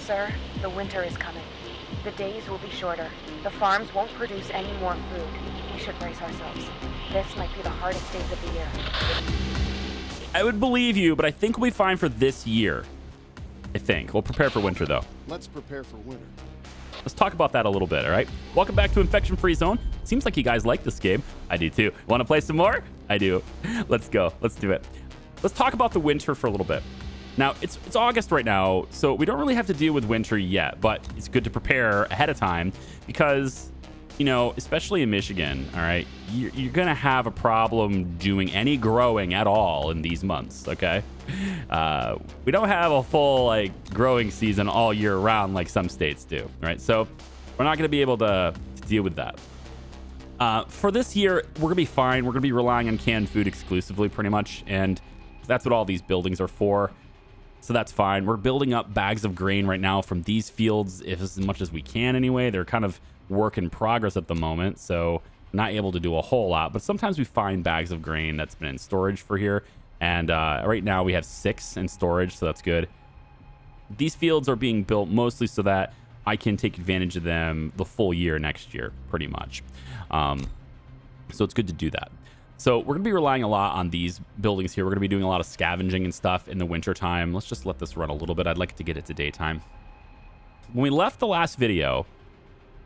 Sir, the winter is coming. The days will be shorter. The farms won't produce any more food. We should brace ourselves. This might be the hardest days of the year. I would believe you, but I think we'll be fine for this year. I think. We'll prepare for winter, though. Let's prepare for winter. Let's talk about that a little bit, all right? Welcome back to Infection Free Zone. Seems like you guys like this game. I do, too. Want to play some more? I do. Let's go. Let's do it. Let's talk about the winter for a little bit. Now, it's August right now, so we don't really have to deal with winter yet, but it's good to prepare ahead of time because, you know, especially in Michigan, all right, you're going to have a problem doing any growing at all in these months, okay? We don't have a full, like, growing season all year round like some states do, right? So we're not going to be able to deal with that. For this year, we're going to be fine. We're going to be relying on canned food exclusively pretty much, and that's what all these buildings are for. So that's fine. We're building up bags of grain right now from these fields as much as we can anyway. They're kind of work in progress at the moment, so not able to do a whole lot. But sometimes we find bags of grain that's been in storage for here. And right now we have 6 in storage, so that's good. These fields are being built mostly so that I can take advantage of them the full year next year, pretty much. So it's good to do that. So we're going to be relying a lot on these buildings here. We're going to be doing a lot of scavenging and stuff in the winter time. Let's just let this run a little bit. I'd like to get it to daytime. When we left the last video,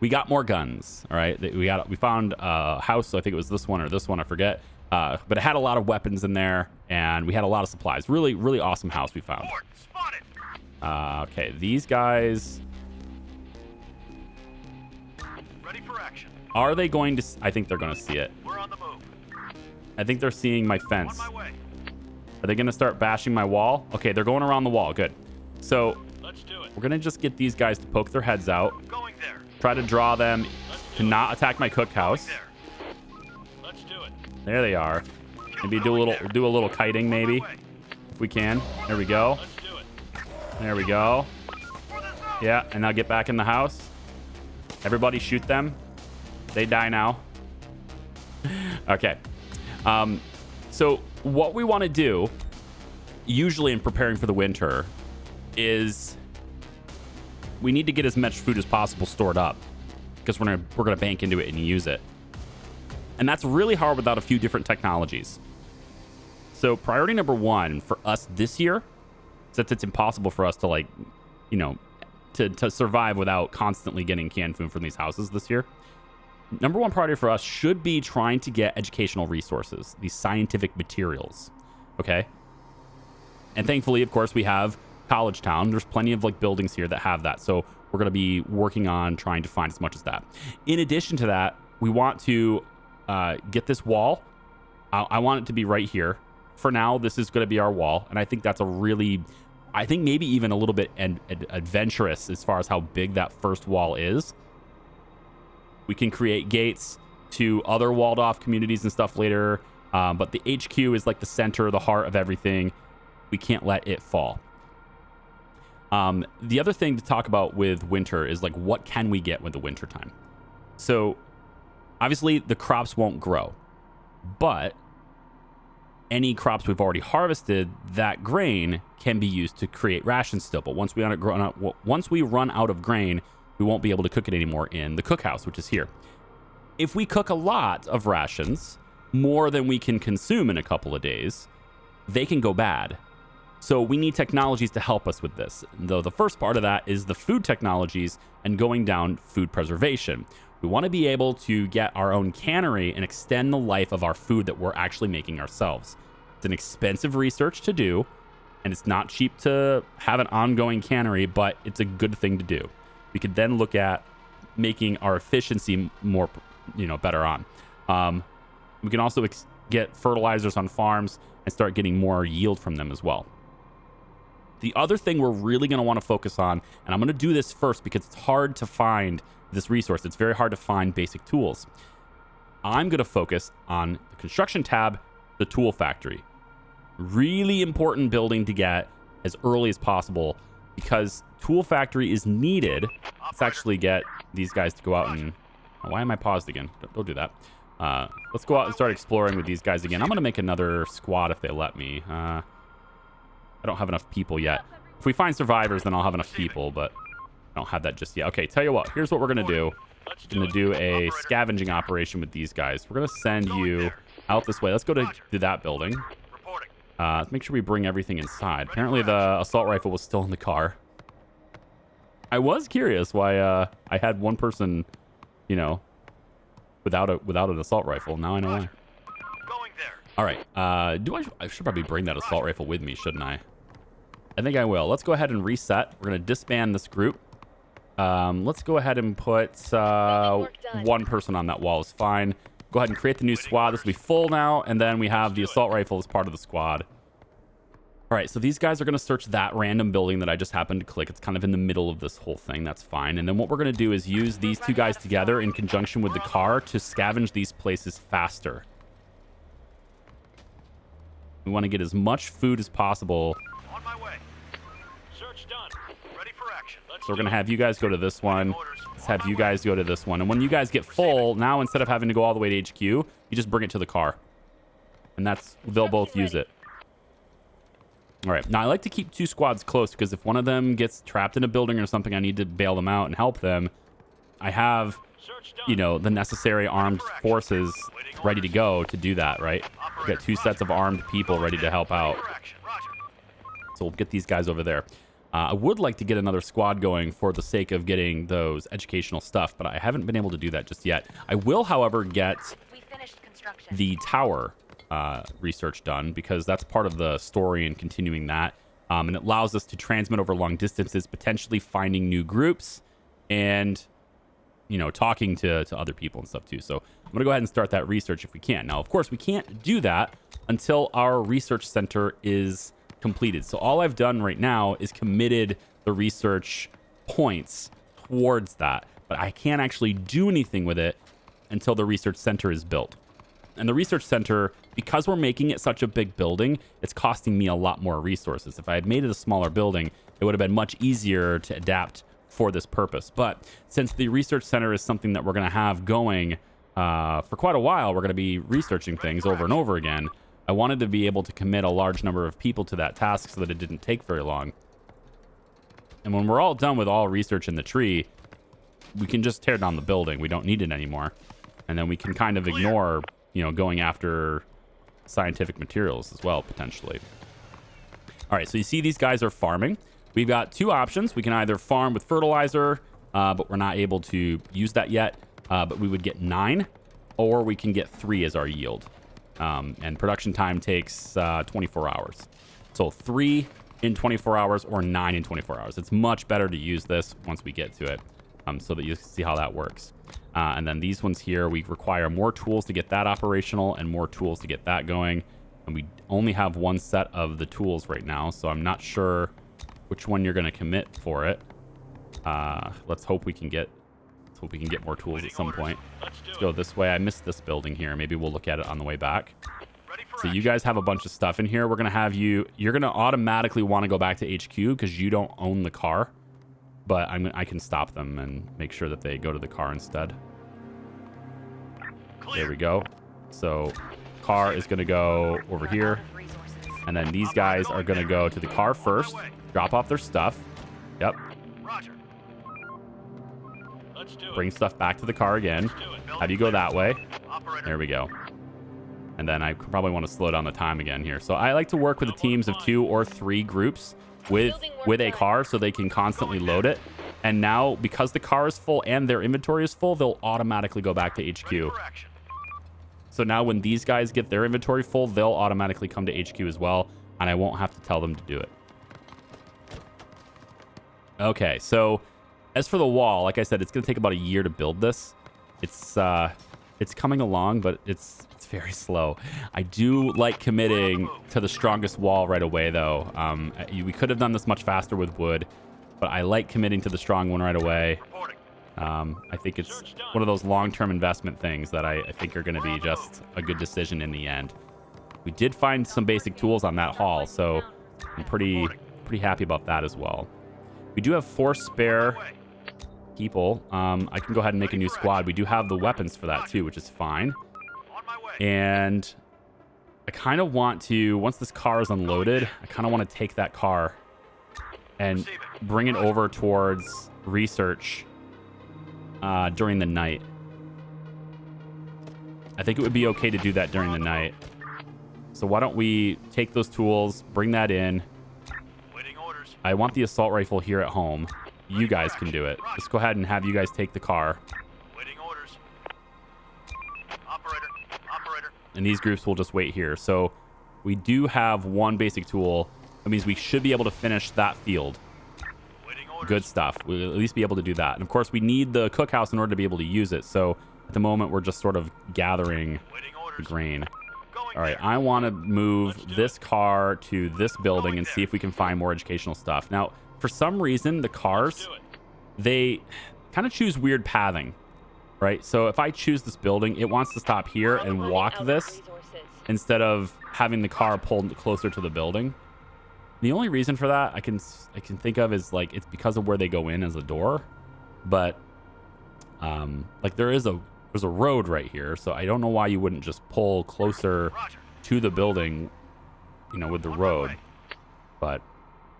we got more guns. All right. We found a house. So I think it was this one or this one. I forget. But it had a lot of weapons in there and we had a lot of supplies. Really, really awesome house we found. Okay. These guys. Ready for action. Are they going to? I think they're going to see it. We're on the move. I think they're seeing my fence. On my way. Are they going to start bashing my wall? Okay, they're going around the wall. Good. So Let's do it. we're going to just get these guys to poke their heads out. Going there. Try to draw them to not attack my cookhouse. There. Let's do it. There they are. Maybe do a little kiting maybe if we can. There we go. Let's do it. There we go. Yeah, and now get back in the house. Everybody shoot them. They die now. Okay. So what we want to do usually in preparing for the winter is we need to get as much food as possible stored up because we're gonna bank into it and use it. And that's really hard without a few different technologies. So priority number 1 for us this year, since it's impossible for us to, like, you know, to survive without constantly getting canned food from these houses this year. Number 1 priority for us should be trying to get educational resources, these scientific materials, okay? And thankfully, of course, we have College Town. There's plenty of, like, buildings here that have that. So we're going to be working on trying to find as much as that. In addition to that, we want to get this wall. I want it to be right here. For now, this is going to be our wall. And I think that's a really, I think maybe even a little bit adventurous as far as how big that first wall is. We can create gates to other walled off communities and stuff later. But the HQ is like the center, the heart of everything. We can't let it fall. The other thing to talk about with winter is, like, what can we get with the winter time? So obviously the crops won't grow, but any crops we've already harvested, that grain can be used to create rations still. But once we run out of grain, we won't be able to cook it anymore in the cookhouse, which is here. If we cook a lot of rations, more than we can consume in a couple of days, they can go bad. So we need technologies to help us with this. Though the first part of that is the food technologies and going down food preservation. We want to be able to get our own cannery and extend the life of our food that we're actually making ourselves. It's an expensive research to do, and it's not cheap to have an ongoing cannery, but it's a good thing to do. We could then look at making our efficiency more, better on. We can also get fertilizers on farms and start getting more yield from them as well. The other thing we're really going to want to focus on, and I'm going to do this first because it's hard to find this resource. It's very hard to find basic tools. I'm going to focus on the construction tab, the tool factory. Really important building to get as early as possible because tool factory is needed. Let's actually get these guys to go out and... Why am I paused again? Don't do that. Let's go out and start exploring with these guys again. I'm going to make another squad if they let me. I don't have enough people yet. If we find survivors, then I'll have enough people, but don't have that just yet. Okay, tell you what. Here's what we're going to do. Let's We're going to do a scavenging operation with these guys. We're going to send you out this way. Let's go to that building. Reporting. Let's make sure we bring everything inside. Apparently the assault rifle was still in the car. I was curious why I had one person, you know, without an assault rifle. Now I know why. Going there. All right. I should probably bring that assault rifle with me, shouldn't I? I think I will. Let's go ahead and reset. We're going to disband this group. Let's go ahead and put one person on that wall is fine. Go ahead and create the new squad. This will be full now. And then we have the assault rifle as part of the squad. All right, so these guys are going to search that random building that I just happened to click. It's kind of in the middle of this whole thing. That's fine. And then what we're going to do is use these two guys together in conjunction with the car to scavenge these places faster. We want to get as much food as possible. On my way. Search done. Ready for action. Let's So we're going to have you guys go to this one. Let's have you guys go to this one. And when you guys get full, now instead of having to go all the way to HQ, you just bring it to the car. And they'll both use it. All right. Now, I like to keep two squads close because if one of them gets trapped in a building or something, I need to bail them out and help them. I have, you know, the necessary armed forces ready to go to do that, right? We've got two sets of armed people ready to help out. So we'll get these guys over there. I would like to get another squad going for the sake of getting those educational stuff, but I haven't been able to do that just yet. I will, however, get the tower research done because that's part of the story and continuing that. And it allows us to transmit over long distances, potentially finding new groups and, you know, talking to other people and stuff too. So I'm going to go ahead and start that research if we can. Now, of course, we can't do that until our research center is completed. So all I've done right now is committed the research points towards that, but I can't actually do anything with it until the research center is built. And the research center, because we're making it such a big building, it's costing me a lot more resources. If I had made it a smaller building, it would have been much easier to adapt for this purpose. But since the research center is something that we're going to have going for quite a while, we're going to be researching things over and over again. I wanted to be able to commit a large number of people to that task so that it didn't take very long. And when we're all done with all research in the tree, we can just tear down the building. We don't need it anymore. And then we can kind of ignore, you know, going after scientific materials as well, potentially. All right, so you see these guys are farming. We've got two options. We can either farm with fertilizer, but we're not able to use that yet. But we would get 9, or we can get 3 as our yield. And production time takes 24 hours. So 3 in 24 hours or 9 in 24 hours. It's much better to use this once we get to it, so that you can see how that works. And then these ones here, we require more tools to get that operational and more tools to get that going. And we only have one set of the tools right now, so I'm not sure which one you're going to commit for it. Let's hope we can get more tools at some point. Let's go this way. I missed this building here. Maybe we'll look at it on the way back. So you guys have a bunch of stuff in here. We're going to have you're going to automatically want to go back to HQ because you don't own the car. But I can stop them and make sure that they go to the car instead. There we go. So car is going to go over here. And then these guys are going to go to the car first, drop off their stuff. Yep. Bring stuff back to the car again. Have you go that way. There we go. And then I probably want to slow down the time again here. So I like to work with the teams of 2 or 3 groups with a car so they can constantly load it. And now, because the car is full and their inventory is full, they'll automatically go back to HQ. So now when these guys get their inventory full, they'll automatically come to HQ as well. And I won't have to tell them to do it. Okay, so as for the wall, like I said, it's going to take about a year to build this. It's coming along, but it's very slow. I do like committing to the strongest wall right away, though. We could have done this much faster with wood, but I like committing to the strong one right away. I think it's one of those long-term investment things that I think are going to be just a good decision in the end. We did find some basic tools on that haul, so I'm pretty happy about that as well. We do have 4 spare people. I can go ahead and make a new squad. We do have the weapons for that too, which is fine. And I kind of want to, once this car is unloaded, I kind of want to take that car and bring it over towards research during the night. I think it would be okay to do that during the night. So why don't we take those tools, bring that in. Waiting orders. I want the assault rifle here at home. You guys can do it. Let's go ahead and have you guys take the car. Waiting orders. Operator. Operator. And these groups will just wait here. So we do have one basic tool. That means we should be able to finish that field. Waiting orders. Good stuff. We'll at least be able to do that. And of course, we need the cookhouse in order to be able to use it. So at the moment, we're just sort of gathering Waiting the orders. grain. Going All right, there. I want to move Let's do this it. car to this building and there. see if we can find more educational stuff. Now, for some reason, the cars, Do it. they kind of choose weird pathing, right? So if I choose this building, it wants to stop here and walk this instead of having the car pulled closer to the building. The only reason for that I can think of is like it's because of where they go in as a door, but like there's a road right here, so I don't know why you wouldn't just pull closer Roger. to the building, you know, with the On my road. way. But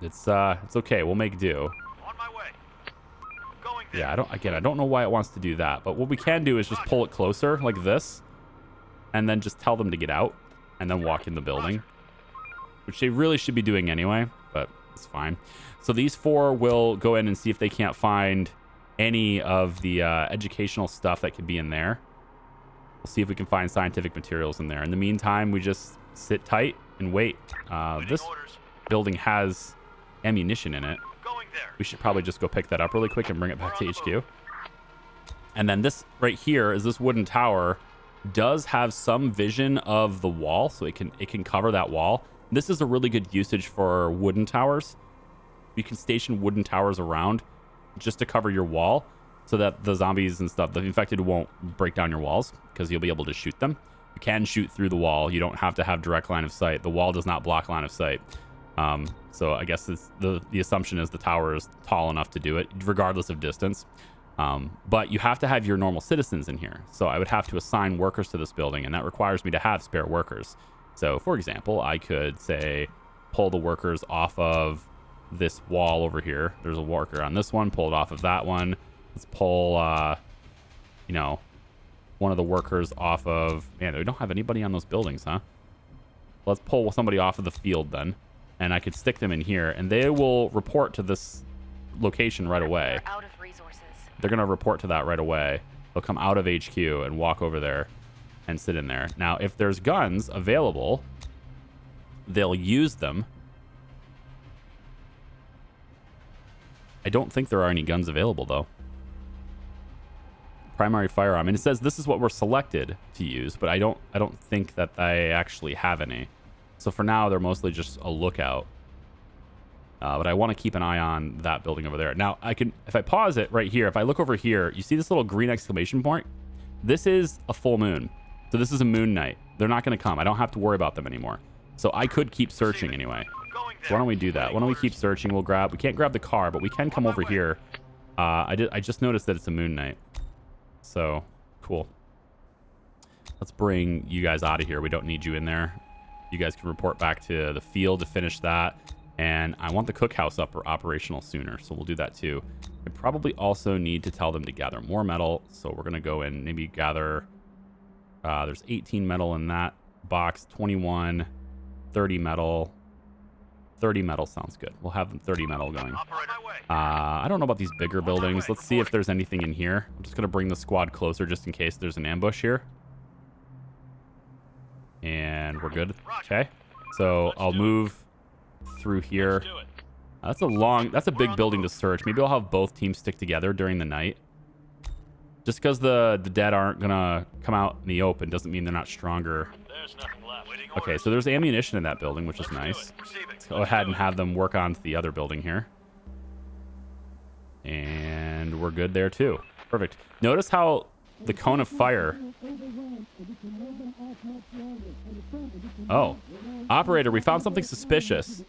it's okay. We'll make do. On my way. Going there. Yeah, I don't know why it wants to do that, but what we can do is just pull it closer like this, and then just tell them to get out, and then walk in the building, which they really should be doing anyway, but it's fine. So these four will go in and see if they can't find any of the educational stuff that could be in there. We'll see if we can find scientific materials in there. In the meantime, we just sit tight and wait. This Orders. building has ammunition in it. Going there. We should probably just go pick that up really quick and bring it back to HQ. And then this right here is this wooden tower does have some vision of the wall, so it can cover that wall. This is a really good usage for wooden towers. You can station wooden towers around just to cover your wall so that the zombies and stuff, the infected, won't break down your walls because you'll be able to shoot them. You can shoot through the wall. You don't have to have direct line of sight. The wall does not block line of sight. So I guess the assumption is the tower is tall enough to do it regardless of distance. But you have to have your normal citizens in here. So I would have to assign workers to this building, and that requires me to have spare workers. So for example, I could say pull the workers off of this wall over here. There's a worker on this one, pull it off of that one. Let's pull, you know, one of the workers off of, man, we don't have anybody on those buildings, huh? Let's pull somebody off of the field then, and I could stick them in here, and they will report to this location right away. We're out of resources. They're going to report to that right away. They'll come out of HQ and walk over there and sit in there. Now, if there's guns available, they'll use them. I don't think there are any guns available, though. Primary firearm. And it says this is what we're selected to use, but I don't think that they actually have any. So for now, they're mostly just a lookout. But I want to keep an eye on that building over there. Now, I can, if I pause it right here, if I look over here, you see this little green exclamation point? This is a full moon. So this is a moon night. They're not going to come. I don't have to worry about them anymore. So I could keep searching anyway. Going there. So why don't we do that? Why don't we keep searching? We can't grab the car, but we can come over here. I just noticed that it's a moon night. So, cool. Let's bring you guys out of here. We don't need you in there. You guys can report back to the field to finish that. And I want the cookhouse up or operational sooner, so we'll do that too. I probably also need to tell them to gather more metal, so we're going to go in, maybe gather... there's 18 metal in that box, 21, 30 metal. 30 metal sounds good. We'll have 30 metal going. Operator. On my way. I don't know about these bigger buildings. Let's see if there's anything in here. I'm just going to bring the squad closer just in case there's an ambush here. And we're good. Okay. So I'll move through here. Do it. That's a big building to search. Maybe I'll have both teams stick together during the night. Just because the dead aren't going to come out in the open doesn't mean they're not stronger. There's nothing left. Waiting Okay, orders. so there's ammunition in that building, which is Let's do nice. it. Receiving. Let's go ahead and have them work on the other building here. And we're good there too. Perfect. Notice how the cone of fire... Oh. Operator, we found something suspicious.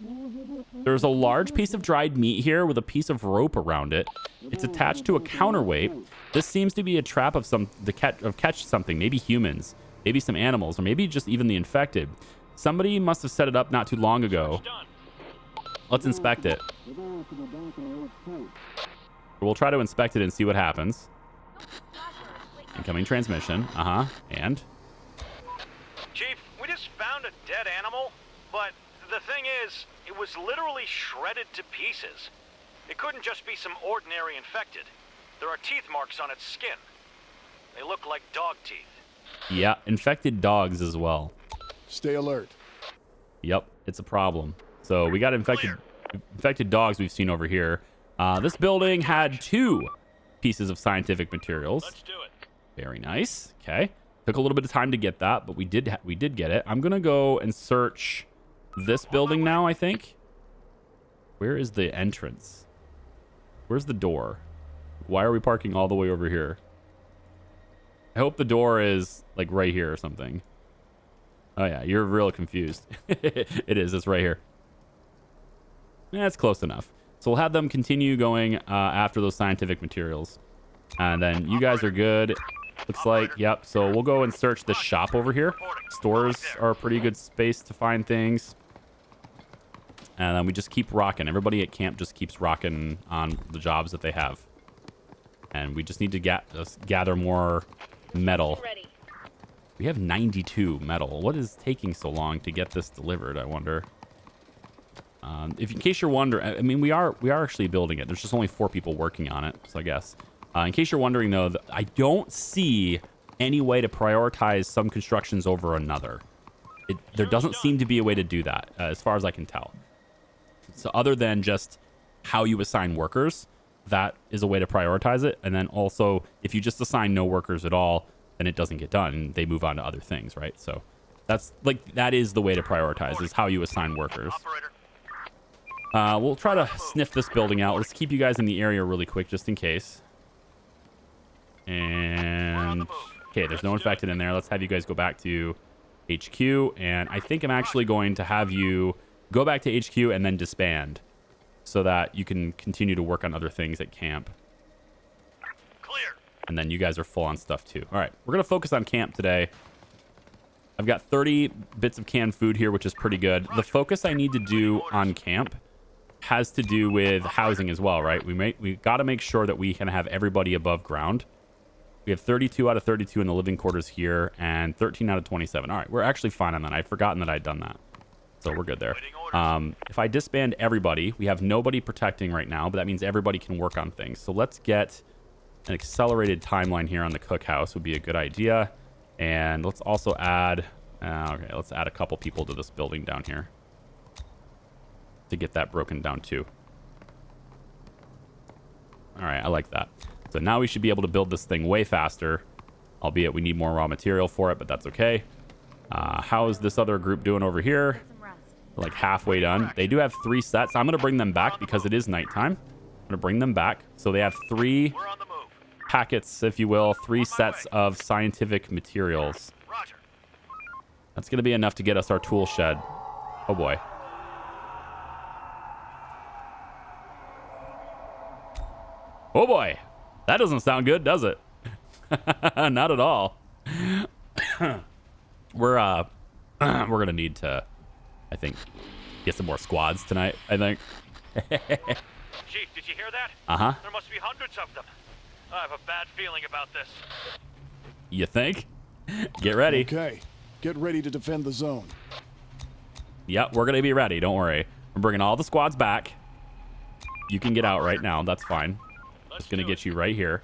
There's a large piece of dried meat here with a piece of rope around it. It's attached to a counterweight. This seems to be a trap of catch something, maybe humans, maybe some animals, or maybe just even the infected. Somebody must have set it up not too long ago. Done. Let's inspect it. We'll try to inspect it and see what happens. Incoming transmission. And? Chief, we just found a dead animal, but the thing is, it was literally shredded to pieces. It couldn't just be some ordinary infected. There are teeth marks on its skin. They look like dog teeth. Yeah, infected dogs as well. Stay alert. Yep, it's a problem. So we got infected dogs we've seen over here. This building had 2 pieces of scientific materials. Let's do it. Very nice. Okay. Took a little bit of time to get that, but we did get it. I'm going to go and search this building now, I think. Where is the entrance? Where's the door? Why are we parking all the way over here? I hope the door is like right here or something. Oh yeah, you're real confused. It is. It's right here. Yeah, it's close enough. So we'll have them continue going after those scientific materials. And then you guys are good. Looks like, yep. So we'll go and search the shop over here. Stores are a pretty good space to find things. And then we just keep rocking. Everybody at camp just keeps rocking on the jobs that they have. And we just need to gather more metal. We have 92 metal. What is taking so long to get this delivered, I wonder? In case you're wondering, I mean, we are actually building it. There's just only 4 people working on it, so I guess. In case you're wondering, though, I don't see any way to prioritize some constructions over another. There doesn't seem to be a way to do that, as far as I can tell. So other than just how you assign workers, that is a way to prioritize it. And then also, if you just assign no workers at all, then it doesn't get done and they move on to other things, right? So that is the way to prioritize, is how you assign workers. We'll try to sniff this building out. Let's keep you guys in the area really quick, just in case. And okay, there's no infected in there. Let's have you guys go back to HQ. And I think I'm actually going to have you go back to HQ and then disband, so that you can continue to work on other things at camp. Clear. And then you guys are full on stuff too. All right, we're going to focus on camp today. I've got 30 bits of canned food here, which is pretty good. The focus I need to do on camp has to do with housing as well, right? We got to make sure that we can have everybody above ground. We have 32 out of 32 in the living quarters here and 13 out of 27. All right, we're actually fine on that. I'd forgotten that I'd done that. So we're good there. If I disband everybody, we have nobody protecting right now, but that means everybody can work on things. So let's get an accelerated timeline here on the cookhouse would be a good idea. And let's also add, let's add a couple people to this building down here to get that broken down too. All right, I like that. So now we should be able to build this thing way faster, albeit we need more raw material for it, but that's okay. How is this other group doing over here? They're like halfway done. They do have 3 sets. I'm going to bring them back because it is nighttime. I'm going to bring them back. So they have 3 packets, if you will, 3 sets of scientific materials. That's going to be enough to get us our tool shed. Oh boy. Oh boy. That doesn't sound good, does it? Not at all. We're going to need to, I think, get some more squads tonight, I think. Chief, did you hear that? Uh-huh. There must be hundreds of them. I have a bad feeling about this. You think? Get ready. Okay. Get ready to defend the zone. Yep, we're going to be ready. Don't worry. We're bringing all the squads back. You can get out right now. That's fine. Just going to get you right here.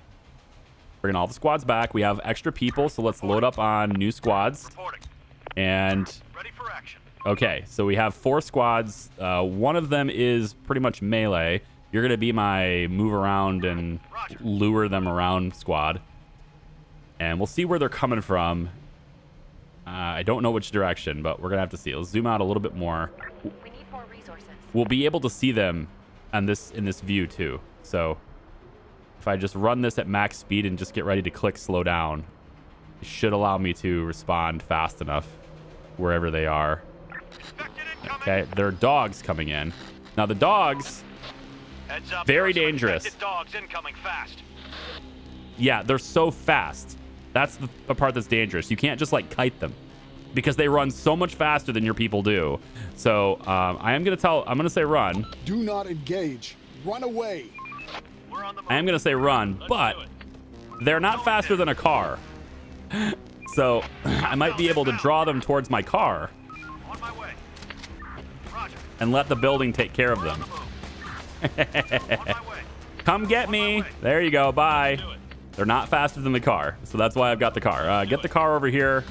Bringing all the squads back. We have extra people, so let's load up on new squads. And ready for action. Okay, so we have 4 squads. One of them is pretty much melee. You're going to be my move around and lure them around squad. And we'll see where they're coming from. I don't know which direction, but we're going to have to see. Let's zoom out a little bit more. We need more resources. We'll be able to see them on in this view too. So if I just run this at max speed and just get ready to click slow down, it should allow me to respond fast enough wherever they are. Okay, there are dogs coming in. Now the dogs, Heads up, very there are some dangerous. infected dogs incoming fast. Yeah, they're so fast. That's the part that's dangerous. You can't just like kite them. because they run so much faster than your people do. So I'm gonna say run. Do not engage. Run away. We're on the move. I am gonna say run, but they're not faster than a car. So I might be able to draw them towards my car On my way. Roger. and let the building take care of them. On my way. Come get me. There you go. Bye. They're not faster than the car. So that's why I've got the car. Get the car over here.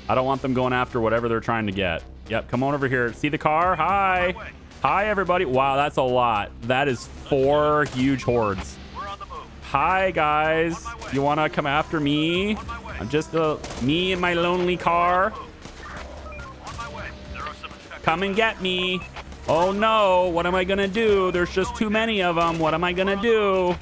I don't want them going after whatever they're trying to get. Yep. Come on over here. See the car? Hi. Hi, everybody. Wow, that's a lot. That is 4 huge hordes. We're on the move. Hi, guys. You want to come after me? I'm just me and my lonely car. On my way. There are some infected. Come and get me. Oh, no. What am I going to do? There's just too many of them. What am I going to do?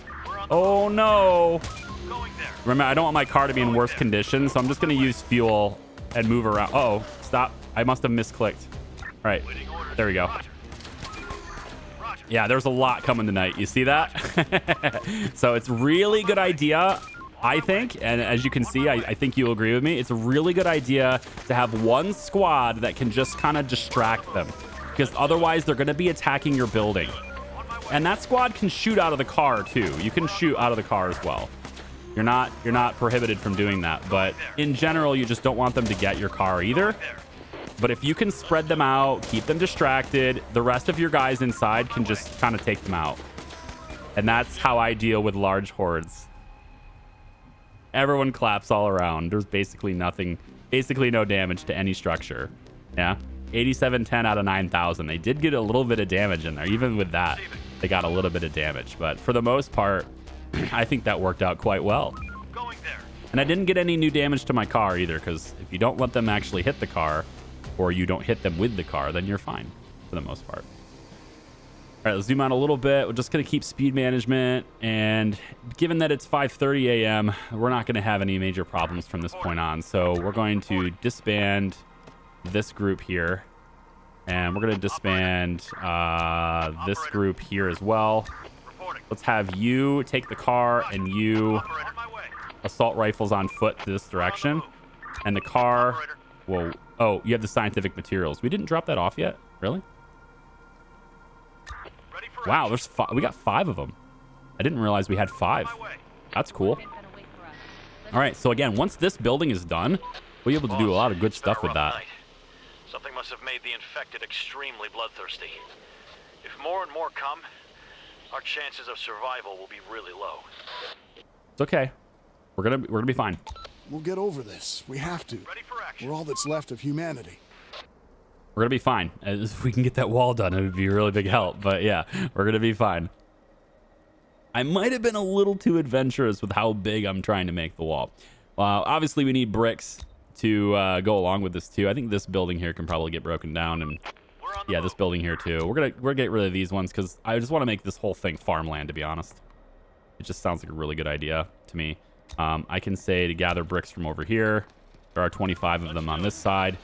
Oh, no. Going there. Remember, I don't want my car to be in worse condition, so I'm just going to use fuel and move around. Oh, stop. I must have misclicked. All right. Waiting orders. There we go. Roger. Roger. Yeah, there's a lot coming tonight. You see that? So it's really good idea, I think. And as you can see, I think you'll agree with me. It's a really good idea to have one squad that can just kind of distract them, because otherwise they're going to be attacking your building. And that squad can shoot out of the car too. You can shoot out of the car as well. You're not prohibited from doing that, but in general, you just don't want them to get your car either. But if you can spread them out, keep them distracted, the rest of your guys inside can just kind of take them out. And that's how I deal with large hordes. Everyone claps all around. There's basically nothing, basically no damage to any structure. Yeah. 8710 out of 9,000. They did get a little bit of damage in there. Even with that, they got a little bit of damage. But for the most part, I think that worked out quite well. Going there. And I didn't get any new damage to my car either, because if you don't let them actually hit the car, or you don't hit them with the car, then you're fine for the most part. All right, let's zoom out a little bit. We're just going to keep speed management. And given that it's 5:30 a.m., we're not going to have any major problems from this point on. So we're going to disband this group here. And we're going to disband this group here as well. Reporting. Let's have you take the car and you Operator. On my way. assault rifles on foot this direction. And the car... Operator. Whoa. Oh, you have the scientific materials. We didn't drop that off yet? Really? Ready for Wow, action. we got 5 of them. I didn't realize we had 5. On my way. That's cool. All right, so again, once this building is done, we'll be able to do a lot of good It's been a stuff with rough that. night. Something must have made the infected extremely bloodthirsty. If more and more come, our chances of survival will be really low. It's okay. We're gonna be fine. We'll get over this. We have to. Ready for action. We're all that's left of humanity. We're gonna be fine. If we can get that wall done, it would be a really big help. But yeah, we're gonna be fine. I might have been a little too adventurous with how big I'm trying to make the wall. Obviously, we need bricks to go along with this too. I think this building here can probably get broken down, and We're on the yeah, move. this building here too. We're gonna get rid of these ones because I just want to make this whole thing farmland. To be honest, it just sounds like a really good idea to me. I can say to gather bricks from over here. There are 25 of them on this side.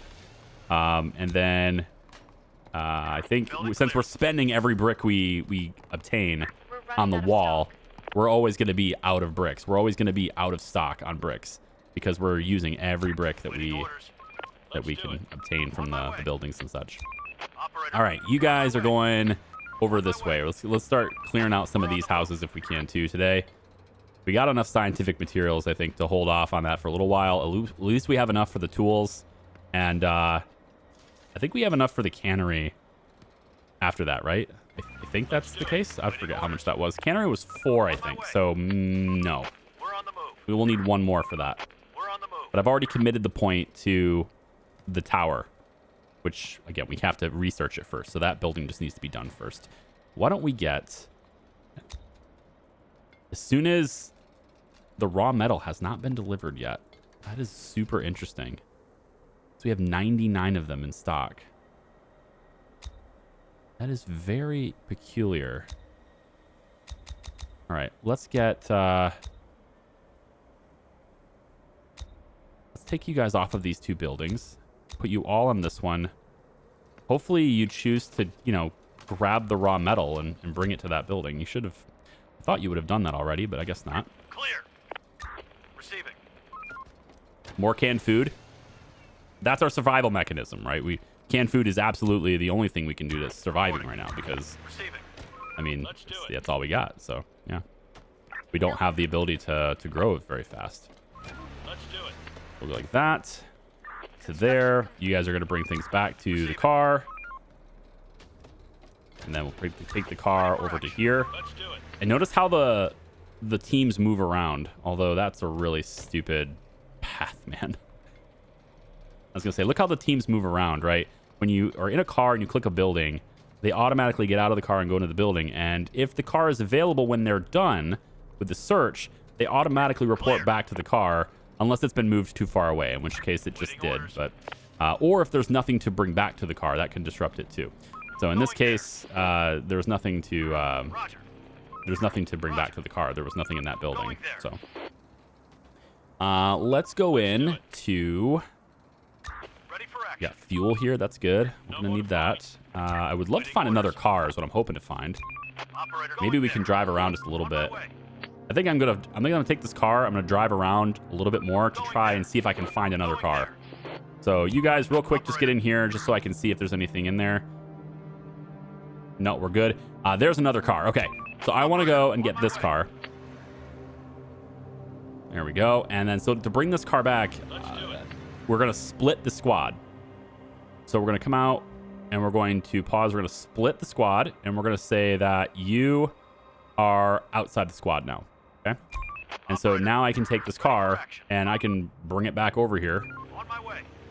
And then I think since we're spending every brick we obtain on the wall, we're always going to be out of bricks. We're always going to be out of stock on bricks because we're using every brick that Waiting we orders. can obtain from the buildings and such. Operator. All right, you guys are going over this way. Let's start clearing out some of these houses if we can too today. We got enough scientific materials, I think, to hold off on that for a little while. At least we have enough for the tools. And I think we have enough for the cannery after that, right? I think that's the case. I forget how much that was. Cannery was 4, I think. So, no. We're on the move. We will need 1 more for that. We're on the move. But I've already committed the point to the tower, which, again, we have to research it first. So that building just needs to be done first. Why don't we get... As soon as the raw metal has not been delivered yet. That is super interesting. So we have 99 of them in stock. That is very peculiar. All right, let's get... let's take you guys off of these 2 buildings. Put you all on this one. Hopefully you choose to, you know, grab the raw metal and bring it to that building. You should have... I thought you would have done that already, but I guess not. Clear. Receiving. More canned food. That's our survival mechanism, right? Canned food is absolutely the only thing we can do that's surviving right now because, I mean, that's all we got. So, yeah. We don't have the ability to grow very fast. Let's do it. We'll go like that to there. You guys are going to bring things back to the car. And then we'll take the car over to here. Let's do it. And notice how the teams move around, although that's a really stupid path, man. I was going to say, look how the teams move around, right? When you are in a car and you click a building, they automatically get out of the car and go into the building. And if the car is available when they're done with the search, they automatically report back to the car unless it's been moved too far away, in which case it just did. But or if there's nothing to bring back to the car, that can disrupt it too. So in this case, there's nothing to bring back to the car. There was nothing in that building. So let's go in to got fuel here. That's good. I'm gonna need that. I would love to find another car is what I'm hoping to find. Maybe we can drive around just a little bit. I think I'm gonna take this car. I'm gonna drive around a little bit more to try and see if I can find another car. So you guys real quick, just get in here just so I can see if there's anything in there. No, we're good. There's another car. Okay. So I want to go and get this car. There we go. And then so to bring this car back, we're going to split the squad. So we're going to come out and we're going to pause. We're going to split the squad and we're going to say that you are outside the squad now. Okay. And so now I can take this car and I can bring it back over here.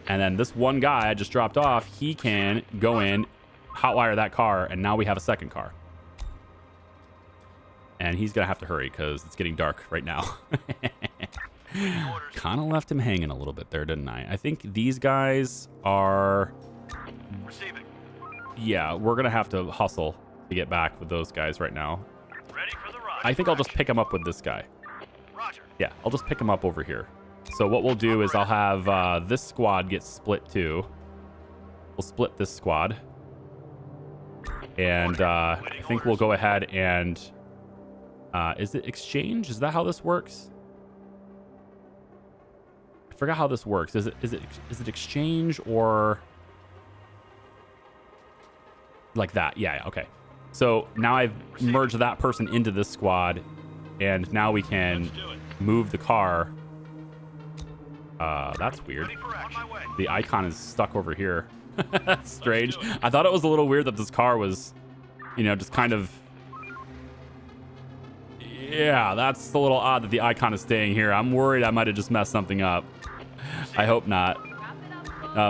And then this one guy I just dropped off, he can go in, hotwire that car, and now we have a second car. And he's gonna have to hurry because it's getting dark right now. Kind of left him hanging a little bit there, didn't I? I think these guys are... Yeah, we're gonna have to hustle to get back with those guys right now. I think I'll just pick him up with this guy. Yeah, I'll just pick him up over here. So what we'll do is I'll have this squad get split too. We'll split this squad. And I think we'll go ahead and... is it exchange? Is that how this works? I forgot how this works. Is it exchange or... Like that? Yeah, okay. So now I've merged that person into this squad. And now we can move the car. That's weird. The icon is stuck over here. That's strange. I thought it was a little weird that this car was, you know, just kind of... Yeah, that's a little odd that the icon is staying here. I'm worried I might have just messed something up. I hope not.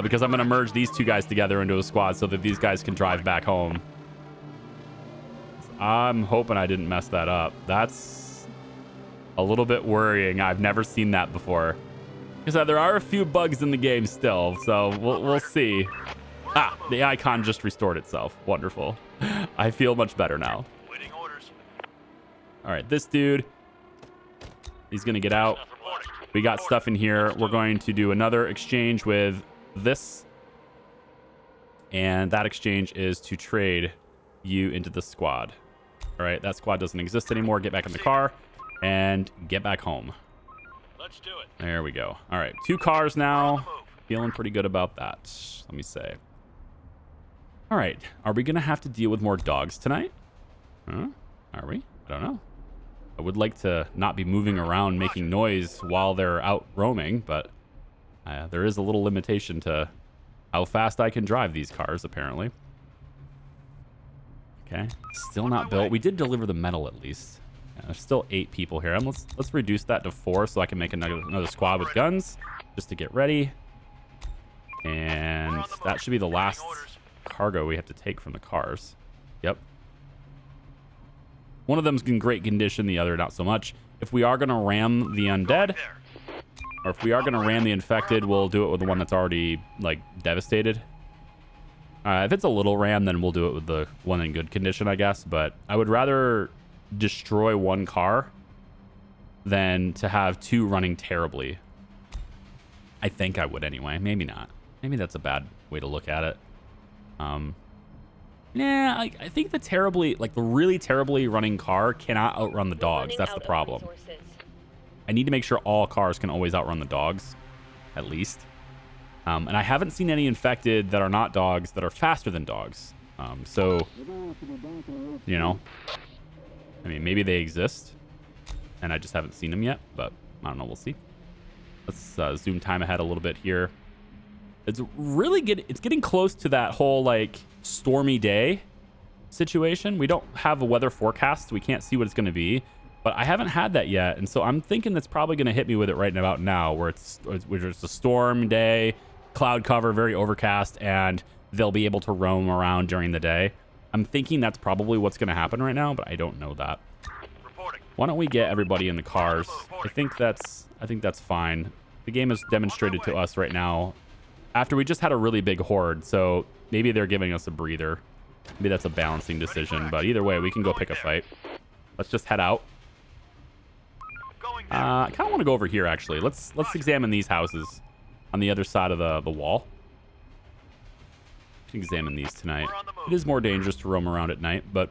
Because I'm going to merge these two guys together into a squad so that these guys can drive back home. I'm hoping I didn't mess that up. That's a little bit worrying. I've never seen that before. Because there are a few bugs in the game still, so we'll see. Ah, the icon just restored itself. Wonderful. I feel much better now. All right, this dude, he's going to get out. We got stuff in here. We're going to do another exchange with this. And that exchange is to trade you into the squad. All right, that squad doesn't exist anymore. Get back in the car and get back home. Let's do it. There we go. All right, 2 cars now. Feeling pretty good about that, let me say. All right, are we going to have to deal with more dogs tonight? Huh? Are we? I don't know. I would like to not be moving around making noise while they're out roaming, but there is a little limitation to how fast I can drive these cars, apparently. Okay, still not built. We did deliver the metal at least. Yeah, there's still 8 people here. Let's reduce that to 4 so I can make another squad with guns just to get ready. And that should be the last cargo we have to take from the cars. Yep. One of them's in great condition, the other not so much. If we are going to ram the undead, or if we are going to ram the infected, we'll do it with the one that's already, like, devastated. If it's a little ram, then we'll do it with the one in good condition, I guess. But I would rather destroy one car than to have 2 running terribly. I think I would anyway. Maybe not. Maybe that's a bad way to look at it. Nah, I think the really terribly running car cannot outrun the dogs. That's the problem. I need to make sure all cars can always outrun the dogs, at least. And I haven't seen any infected that are not dogs that are faster than dogs. So, you know, I mean, maybe they exist and I just haven't seen them yet, but I don't know. We'll see. Let's zoom time ahead a little bit here. It's really it's getting close to that whole like stormy day situation. We don't have a weather forecast. We can't see what it's going to be, but I haven't had that yet. And so I'm thinking that's probably going to hit me with it right about now, where it's a storm day, cloud cover, very overcast, and they'll be able to roam around during the day. I'm thinking that's probably what's going to happen right now, but I don't know that. Why don't we get everybody in the cars? I think that's fine. The game has demonstrated to us right now, after we just had a really big horde, so maybe they're giving us a breather. Maybe that's a balancing decision, but either way, we can go pick a fight. Let's just head out. I kind of want to go over here, actually. Let's examine these houses on the other side of the wall. Examine these tonight. It is more dangerous to roam around at night, but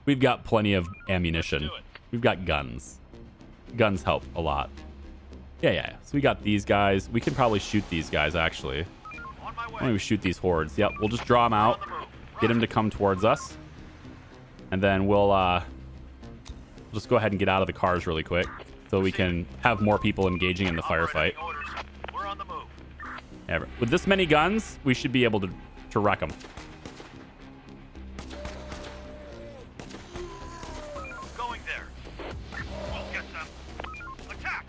we've got plenty of ammunition. We've got guns. Guns help a lot. Yeah. So we got these guys. We can probably shoot these guys, actually. Why don't we shoot these hordes? Yep, we'll just draw them out. Get them to come towards us. And then we'll just go ahead and get out of the cars really quick so we can have more people engaging in the firefight. Yeah, with this many guns, we should be able to wreck them. Going there. We'll get them. Attack.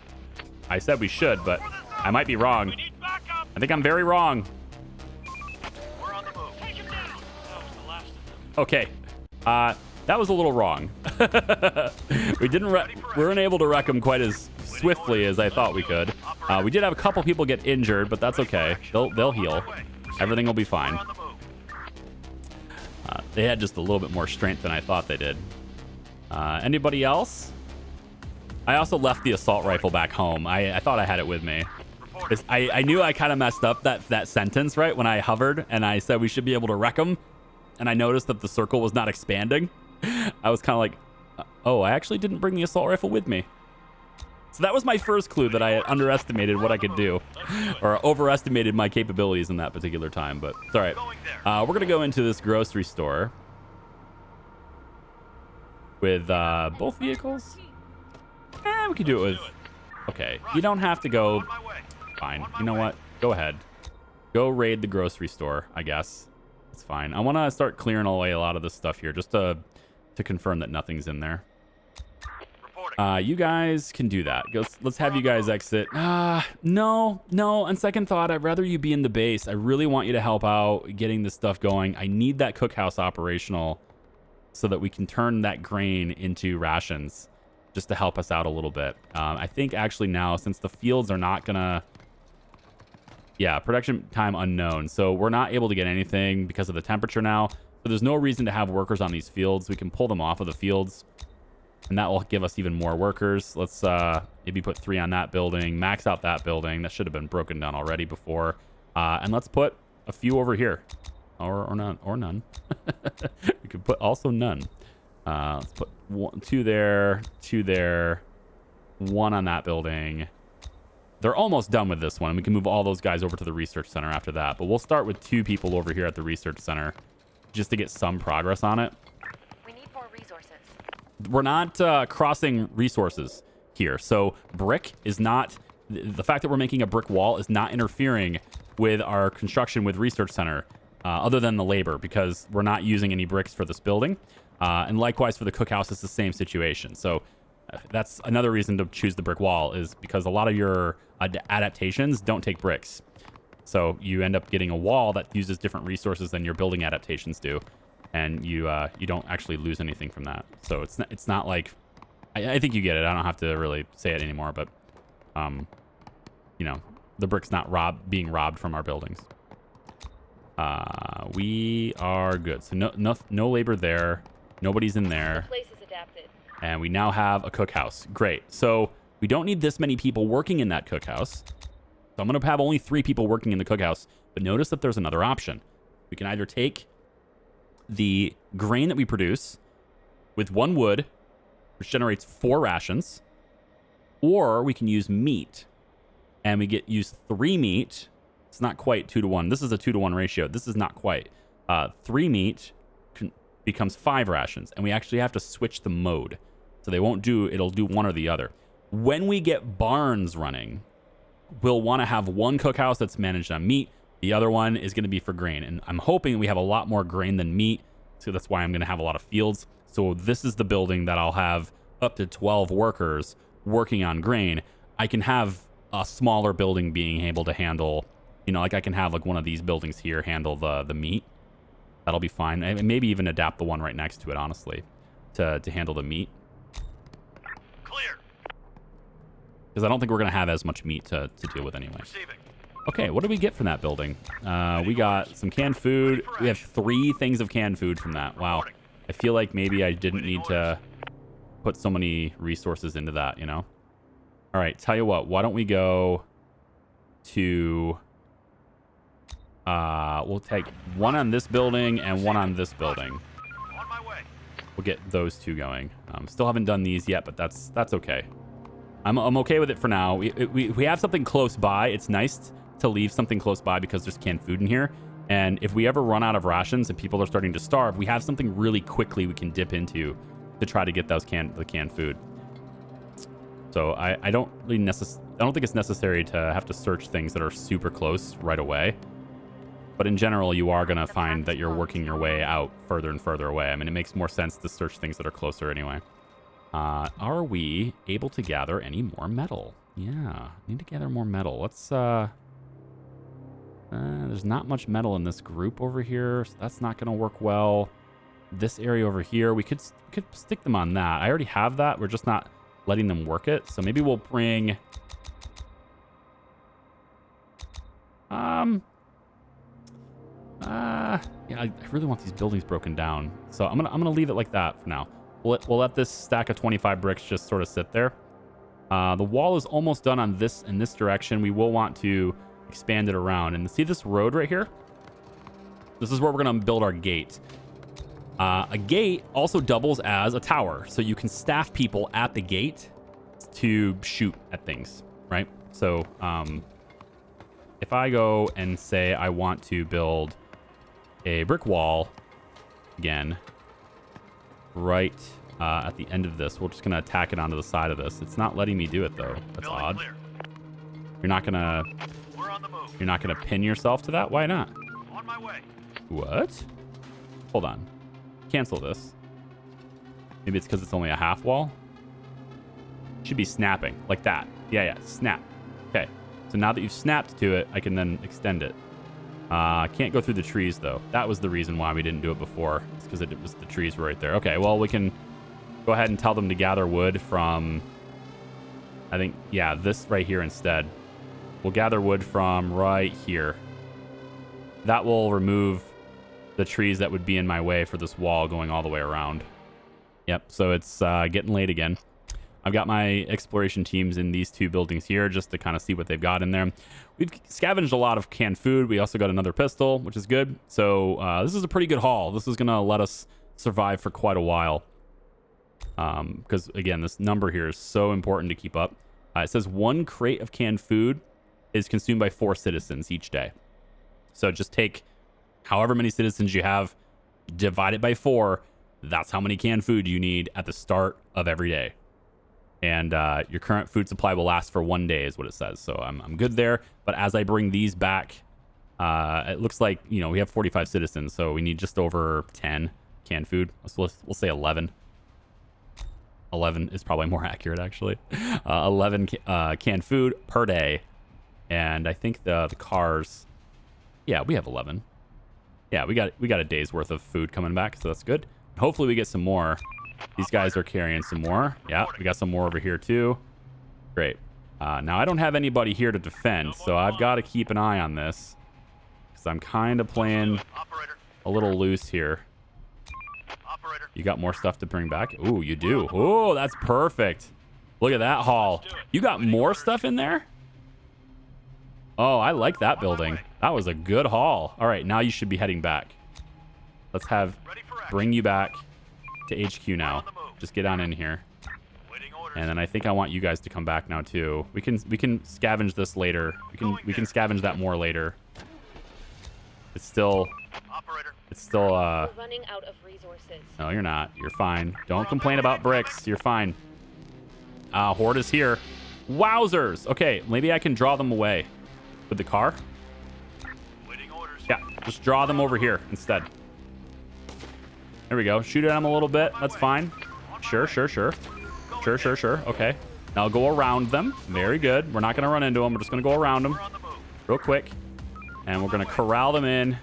I said we should, but I might be wrong. I think I'm very wrong. We're on the move. Take him down. That was the last of them. Okay. That was a little wrong. We weren't able to wreck them quite as swiftly as I thought we could. We did have a couple people get injured, but that's okay. They'll heal. Everything will be fine. They had just a little bit more strength than I thought they did. Anybody else? I also left the assault rifle back home. I thought I had it with me. I knew I kind of messed up that sentence, right? When I hovered and I said we should be able to wreck them. And I noticed that the circle was not expanding. I was kind of like, oh, I actually didn't bring the assault rifle with me. So that was my first clue that I had underestimated what I could do, or overestimated my capabilities in that particular time. But it's all right. We're going to go into this grocery store with both vehicles. We could do it with... Okay, you don't have to go... Fine. You know what? Go ahead. Go raid the grocery store, I guess. It's fine. I want to start clearing away a lot of this stuff here just to confirm that nothing's in there. You guys can do that. Let's have you guys exit. No. On second thought, I'd rather you be in the base. I really want you to help out getting this stuff going. I need that cookhouse operational so that we can turn that grain into rations just to help us out a little bit. I think actually now, since the fields are not gonna... Yeah, production time unknown. So we're not able to get anything because of the temperature now. So there's no reason to have workers on these fields. We can pull them off of the fields, and that will give us even more workers. Let's maybe put 3 on that building, max out that building. That should have been broken down already before. And let's put a few over here, or none. We could put also none. Let's put 2 there, 2 there, 1 on that building. They're almost done with this one. We can move all those guys over to the research center after that. But we'll start with 2 people over here at the research center just to get some progress on it. We need more resources. We're not crossing resources here. So brick is not... The fact that we're making a brick wall is not interfering with our construction with research center, other than the labor, because we're not using any bricks for this building. And likewise for the cookhouse, it's the same situation. So that's another reason to choose the brick wall, is because a lot of your adaptations don't take bricks. So you end up getting a wall that uses different resources than your building adaptations do. And you don't actually lose anything from that. So it's not like... I think you get it. I don't have to really say it anymore, but you know, the brick's not being robbed from our buildings. We are good. So no labor there. Nobody's in there. The place is adapted. And we now have a cookhouse. Great. So we don't need this many people working in that cookhouse. So I'm going to have only 3 people working in the cookhouse. But notice that there's another option. We can either take the grain that we produce with 1 wood, which generates 4 rations, or we can use meat. And we use 3 meat It's not quite 2 to 1. This is a 2 to 1 ratio. This is not quite. 3 meat becomes 5 rations, and we actually have to switch the mode. So it'll do one or the other. When we get barns running, we'll want to have one cookhouse that's managed on meat. The other one is going to be for grain. And I'm hoping we have a lot more grain than meat. So that's why I'm going to have a lot of fields. So this is the building that I'll have up to 12 workers working on grain. I can have a smaller building being able to handle, like I can have like one of these buildings here handle the meat. That'll be fine. And maybe even adapt the one right next to it, honestly, to handle the meat. Clear. Because I don't think we're going to have as much meat to deal with anyway. Receiving. Okay, what did we get from that building? We got some canned food. We have 3 things of canned food from that. Wow. I feel like maybe I didn't need to put so many resources into that, All right, tell you what. Why don't we go to... we'll take one on this building and one on this building. On my way. We'll get those 2 going. Still haven't done these yet, but that's okay. I'm okay with it for now. We have something close by. It's nice to leave something close by because there's canned food in here. And if we ever run out of rations and people are starting to starve, we have something really quickly we can dip into to try to get the canned food. So I don't think it's necessary to have to search things that are super close right away. But in general, you are going to find that you're working your way out further and further away. I mean, it makes more sense to search things that are closer anyway. Are we able to gather any more metal? Yeah, need to gather more metal. Let's, there's not much metal in this group over here, so that's not going to work well. This area over here, we could stick them on that. I already have that. We're just not letting them work it. So maybe we'll bring... yeah, I really want these buildings broken down. So I'm gonna leave it like that for now. We'll let this stack of 25 bricks just sort of sit there. The wall is almost done on this in this direction. We will want to expand it around. And see this road right here? This is where we're going to build our gate. A gate also doubles as a tower. So you can staff people at the gate to shoot at things, right? So if I go and say I want to build a brick wall again, right at the end of this, we're just going to attack it onto the side of this. It's not letting me do it though. That's odd. Clear. You're not gonna pin yourself to that? Why not? On my way. What? Hold on. Cancel this. Maybe it's because it's only a half wall. Should be snapping like that. Yeah, snap. Okay. So now that you've snapped to it, I can then extend it. Can't go through the trees though. That was the reason why we didn't do it before. It's because it was the trees were right there. Okay, well we can go ahead and tell them to gather wood from, I think, yeah, this right here instead. We'll gather wood from right here. That will remove the trees that would be in my way for this wall going all the way around. Yep, so it's getting late again. I've got my exploration teams in these 2 buildings here just to kind of see what they've got in there. We've scavenged a lot of canned food. We also got another pistol, which is good. So this is a pretty good haul. This is going to let us survive for quite a while. Because, again, this number here is so important to keep up. It says 1 crate of canned food is consumed by 4 citizens each day. So just take however many citizens you have, divide it by 4. That's how many canned food you need at the start of every day. And your current food supply will last for 1 day is what it says. So I'm good there. But as I bring these back, it looks like, we have 45 citizens. So we need just over 10 canned food. So we'll say 11. 11 is probably more accurate, actually. 11 canned food per day. And I think the cars, yeah, we have 11. Yeah, we got a day's worth of food coming back, so that's good. Hopefully we get some more. These guys are carrying some more. Yeah, we got some more over here too. Great. Now I don't have anybody here to defend, so I've got to keep an eye on this because I'm kind of playing a little loose here. You got more stuff to bring back? Ooh, you do. Oh, that's perfect. Look at that haul. You got more stuff in there? Oh, I like that building. That was a good haul. All right, now you should be heading back. Let's bring you back to HQ now. Just get on in here. And then I think I want you guys to come back now too. We can scavenge this later. We can scavenge that more later. It's still We're running out of resources. No, you're not. You're fine. Don't complain about bricks. You're fine. Horde is here. Wowzers. Okay, maybe I can draw them away with the car. Yeah, just draw them over here instead. There we go. Shoot at them a little bit. That's fine. Sure. Okay. Now go around them. Very good. We're not going to run into them. We're just going to go around them real quick. And we're going to corral them in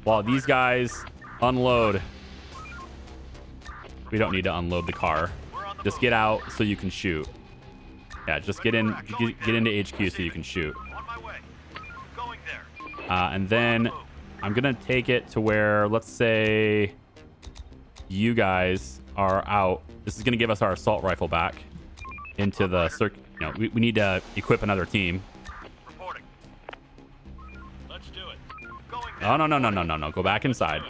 while these guys unload. We don't need to unload the car. Just get out so you can shoot. Yeah, just get into HQ so you can shoot. And then I'm going to take it to where, let's say, you guys are out. This is going to give us our assault rifle back into the circuit. You know, we need to equip another team. Oh, no. Go back inside.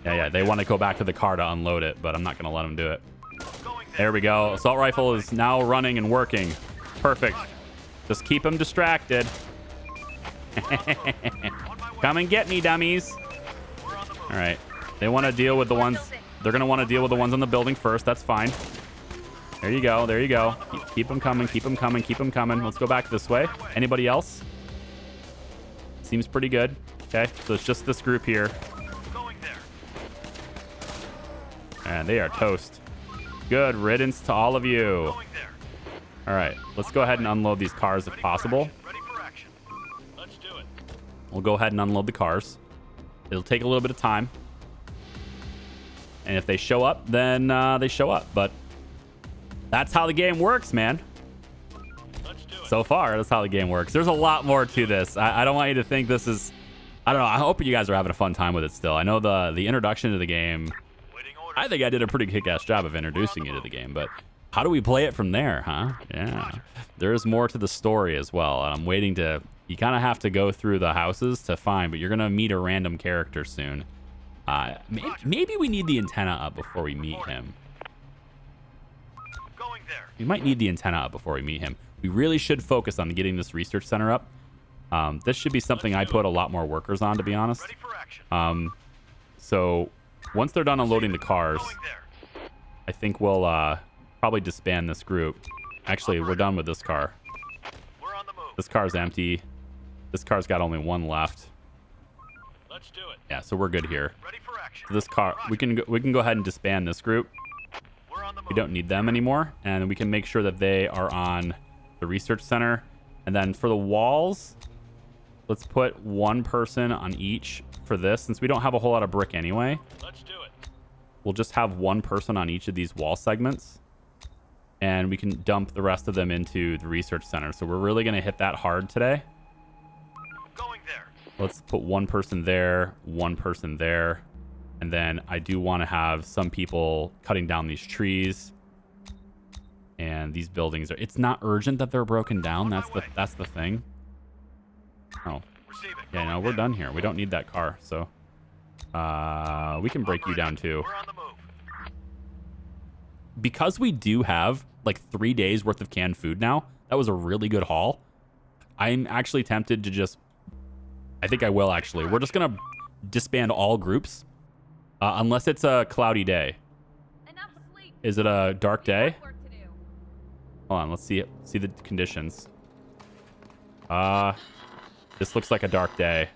Yeah. They want to go back to the car to unload it, but I'm not going to let them do it. There we go. Assault rifle is now running and working. Perfect. Just keep them distracted. Come and get me, dummies. All right. They want to deal with the ones. They're going to want to deal with the ones on the building first. That's fine. There you go. Keep them coming. Let's go back this way. Anybody else? Seems pretty good. Okay. So it's just this group here. And they are toast. Good riddance to all of you. All right. Let's go ahead and unload these cars if possible. We'll go ahead and unload the cars. It'll take a little bit of time. And if they show up, then they show up. But that's how the game works, man. So far, that's how the game works. There's a lot more to this. I don't want you to think this is... I don't know. I hope you guys are having a fun time with it still. I know the introduction to the game... I think I did a pretty kick-ass job of introducing you to the game, but how do we play it from there, huh? Yeah. There's more to the story as well. And I'm waiting to... You kind of have to go through the houses to find, but you're going to meet a random character soon. Maybe we need the antenna up before we meet him. We might need the antenna up before we meet him. We really should focus on getting this research center up. This should be something I put a lot more workers on, to be honest. So once they're done unloading the cars, I think we'll probably disband this group. Actually, we're done with this car. This car's empty. This car's got only one left. Let's do it. Yeah, so we're good here. So this car, we can go ahead and disband this group. We don't need them anymore, and we can make sure that they are on the research center. And then for the walls, let's put one person on each for this, since we don't have a whole lot of brick anyway. Let's do it. We'll just have one person on each of these wall segments, and we can dump the rest of them into the research center. So we're really going to hit that hard today. Going there. Let's put one person there, and then I do want to have some people cutting down these trees. And these buildings are... It's not urgent that they're broken down. That's the thing. Oh. Yeah, no, we're done here. We don't need that car, so... we can break you down too. Because we do have like 3 days worth of canned food now, that was a really good haul. I'm actually tempted to just... I think I will, actually. We're just going to disband all groups. Unless it's a cloudy day. Is it a dark day? Hold on, let's see the conditions. This looks like a dark day.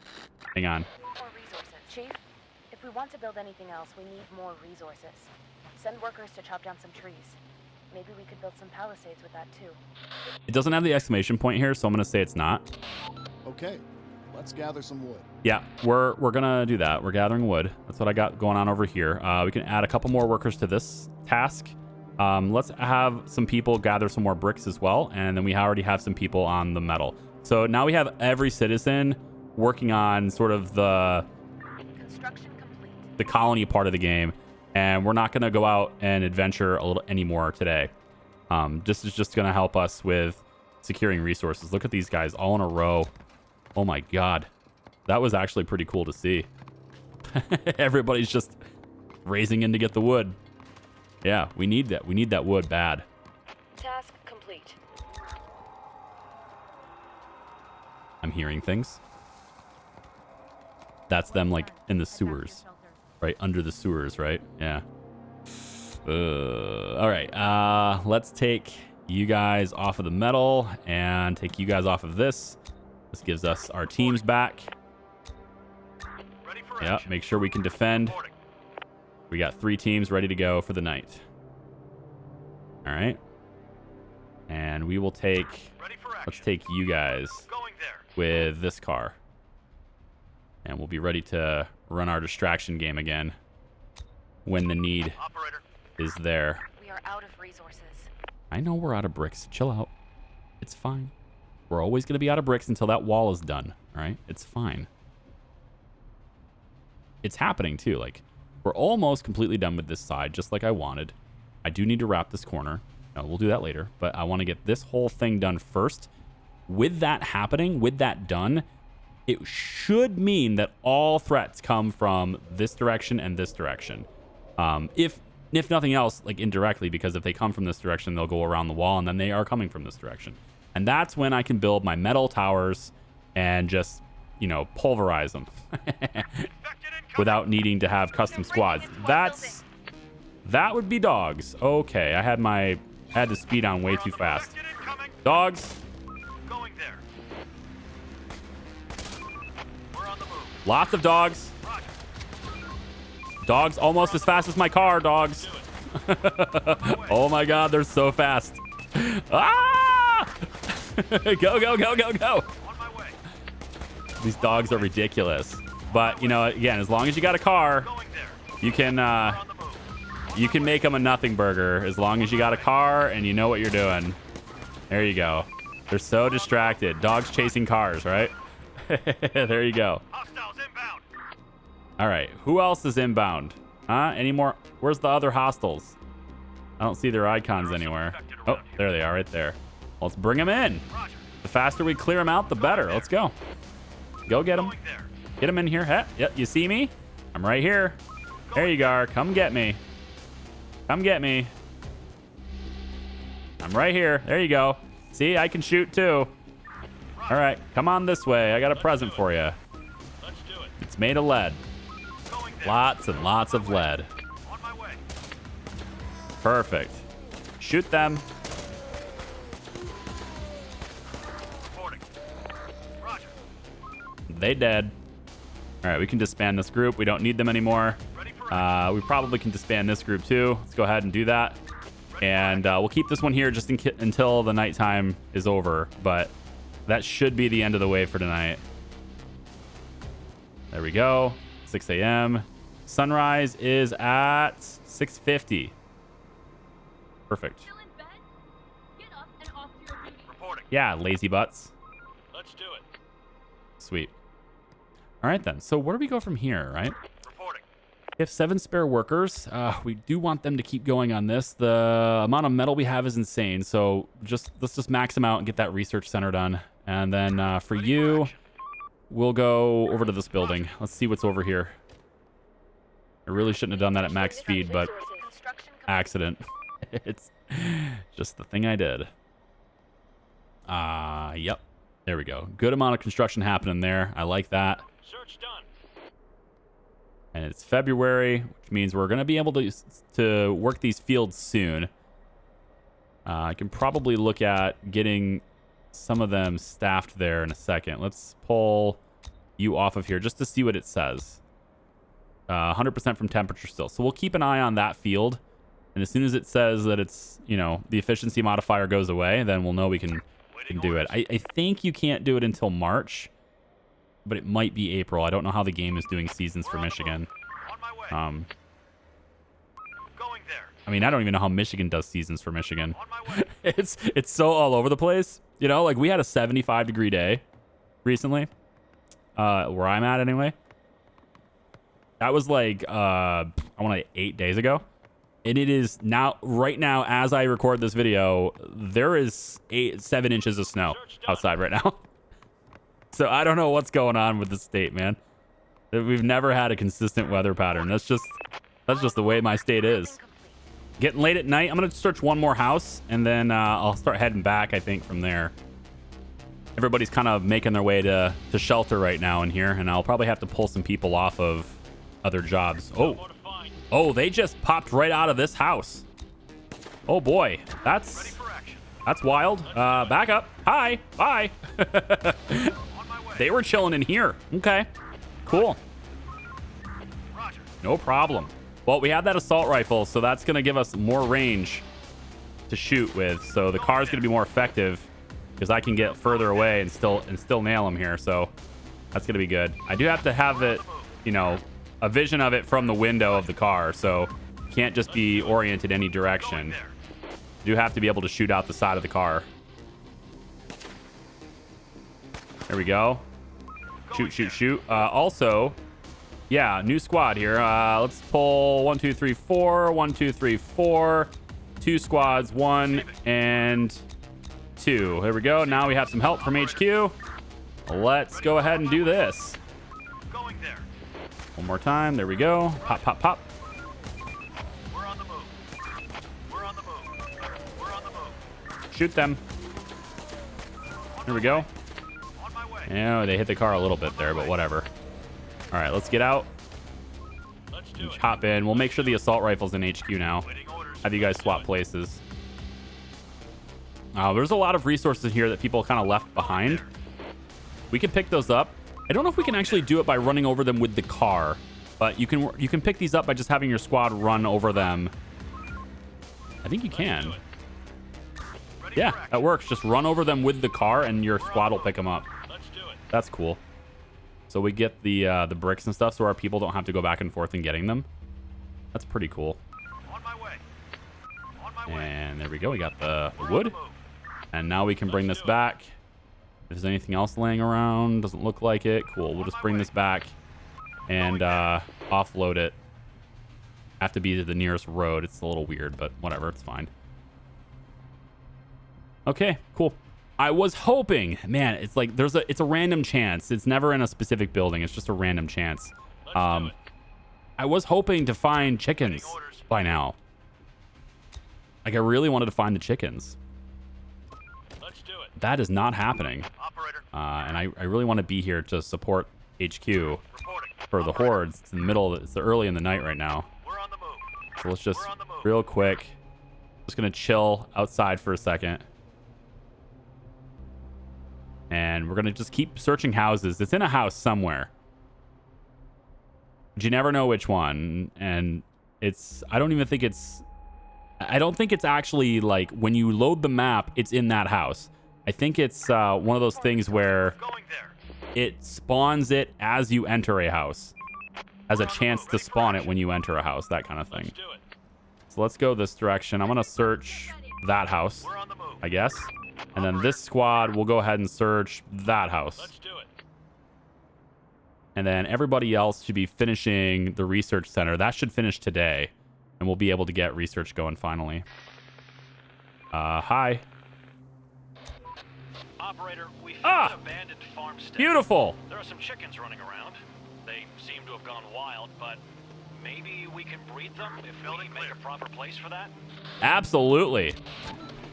Hang on. More resources. Chief, if we want to build anything else, we need more resources. Send workers to chop down some trees. Maybe we could build some palisades with that too. It doesn't have the exclamation point here, so I'm gonna say it's not. Okay, let's gather some wood. Yeah, we're gonna do that. We're gathering wood. That's what I got going on over here. We can add a couple more workers to this task. Let's have some people gather some more bricks as well, and then we already have some people on the metal. So now we have every citizen working on sort of the Construction complete. the colony part of the game, and we're not gonna go out and adventure a little anymore today. This is just gonna help us with securing resources. Look at these guys all in a row. Oh my god. That was actually pretty cool to see. Everybody's just racing in to get the wood. Yeah, we need that. We need that wood bad. I'm hearing things. That's them like in the sewers, right under the sewers, right? Yeah. All right. Let's take you guys off of the metal and take you guys off of this. This gives us our teams back. Yeah, make sure we can defend. We got 3 teams ready to go for the night. All right. And we will take, let's take you guys with this car. And we'll be ready to run our distraction game again when the need is there. We are out of resources. I know we're out of bricks. Chill out. It's fine. We're always going to be out of bricks until that wall is done. All right? It's fine. It's happening too. Like, we're almost completely done with this side, just like I wanted. I do need to wrap this corner. No, we'll do that later. But I want to get this whole thing done first. With that happening, with that done, it should mean that all threats come from this direction and this direction. If nothing else, like indirectly, because if they come from this direction, they'll go around the wall, and then they are coming from this direction. And that's when I can build my metal towers and just, you know, pulverize them without needing to have custom squads. That would be dogs. Okay, I had the speed on way too fast. Dogs. Lots of dogs. Dogs almost as fast as my car, dogs. Oh my god, they're so fast. Ah! Go, go, go, go, go. These dogs are ridiculous. But, you know, again, as long as you got a car, you can make them a nothing burger. As long as you got a car and you know what you're doing. There you go. They're so distracted. Dogs chasing cars, right? There you go. All right. Who else is inbound? Huh? Any more? Where's the other hostiles? I don't see their icons anywhere. Oh, there they are right there. Let's bring them in. The faster we clear them out, the better. Let's go. Go get them. Get them in here. Hey, yep, you see me? I'm right here. There you are. Come get me. Come get me. I'm right here. There you go. See, I can shoot too. All right, come on this way. I got a present for you. It's made of lead. Lots and lots of lead. Perfect. Shoot them. They dead. All right, we can disband this group. We don't need them anymore. We probably can disband this group too. Let's go ahead and do that. And we'll keep this one here just until the nighttime is over. But that should be the end of the wave for tonight. There we go. 6 a.m. Sunrise is at 6:50. Perfect. Yeah, lazy butts. Let's do it. Sweet. All right, then. So where do we go from here, right? We have 7 spare workers. We do want them to keep going on this. The amount of metal we have is insane. So let's just max them out and get that research center done. And then for you, we'll go over to this building. Let's see what's over here. I really shouldn't have done that at max speed, but accident. It's just the thing I did. Yep. There we go. Good amount of construction happening there. I like that. Search done. And it's February, which means we're going to be able to work these fields soon. I can probably look at getting some of them staffed there in a second. Let's pull you off of here just to see what it says. 100% from temperature still. So we'll keep an eye on that field. And as soon as it says that it's, you know, the efficiency modifier goes away, then we'll know we can do it. I think you can't do it until March, but it might be April. I don't know how the game is doing seasons for Michigan. I mean, I don't even know how Michigan does seasons for Michigan. It's so all over the place. You know, like we had a 75-degree day recently, where I'm at anyway. That was like, I want to say 8 days ago. And it is now, right now, as I record this video, there is 7 inches of snow outside right now. So I don't know what's going on with the state, man. We've never had a consistent weather pattern. That's just the way my state is. Getting late at night. I'm going to search one more house, and then I'll start heading back, I think, from there. everybody's kind of making their way to shelter right now in here, and I'll probably have to pull some people off of other jobs. Oh, they just popped right out of this house. Oh boy, that's wild. Back up. Hi, bye. They were chilling in here. Okay, cool. No problem. Well, we have that assault rifle, so that's gonna give us more range to shoot with. So the car is gonna be more effective because I can get further away and still nail them here. So that's gonna be good. I do have to have it, you know, a vision of it from the window of the car, so can't just be oriented any direction. You do have to be able to shoot out the side of the car. There we go. Shoot. Also, yeah, new squad here. Let's pull 1, 2, 3, 4. 1, 2, 3, 4. 2 squads, 1 and 2. Here we go. Now we have some help from HQ. Let's go ahead and do this. One more time. There we go. Pop, pop, pop. We're on the move. We're on the move. Shoot them. Here we go. Yeah, they hit the car a little bit there, but whatever. All right, let's get out. Let's hop in. We'll make sure the assault rifle's in HQ now. Have you guys swap places. There's a lot of resources here that people kind of left behind. We can pick those up. I don't know if we can actually do it by running over them with the car, but you can pick these up by just having your squad run over them. I think you can. Yeah, that works. Just run over them with the car and your squad will pick them up. That's cool. So we get the bricks and stuff so our people don't have to go back and forth and getting them. That's pretty cool. And there we go. We got the wood. And now we can bring this back. If there's anything else laying around, doesn't look like it. Cool. We'll just bring this back and offload it. Have to be to the nearest road. It's a little weird, but whatever. It's fine. Okay, cool. I was hoping, man, it's like it's a random chance. It's never in a specific building. It's just a random chance. I was hoping to find chickens by now. Like, I really wanted to find the chickens. That is not happening. And I really want to be here to support HQ for the hordes. It's in the middle. It's early in the night right now. So let's just real quick. Just gonna chill outside for a second. And we're gonna just keep searching houses. It's in a house somewhere. But you never know which one. And I don't think it's actually like when you load the map, it's in that house. I think it's one of those things where it spawns it as you enter a house. Has a chance to spawn it when you enter a house, that kind of thing. So let's go this direction. I'm gonna search that house, I guess. And then this squad will go ahead and search that house. And then everybody else should be finishing the research center. That should finish today. And we'll be able to get research going finally. Hi. Operator, we found an abandoned farmstead. Beautiful. There are some chickens running around. They seem to have gone wild, but maybe we can breed them if we make a proper place for that? Absolutely.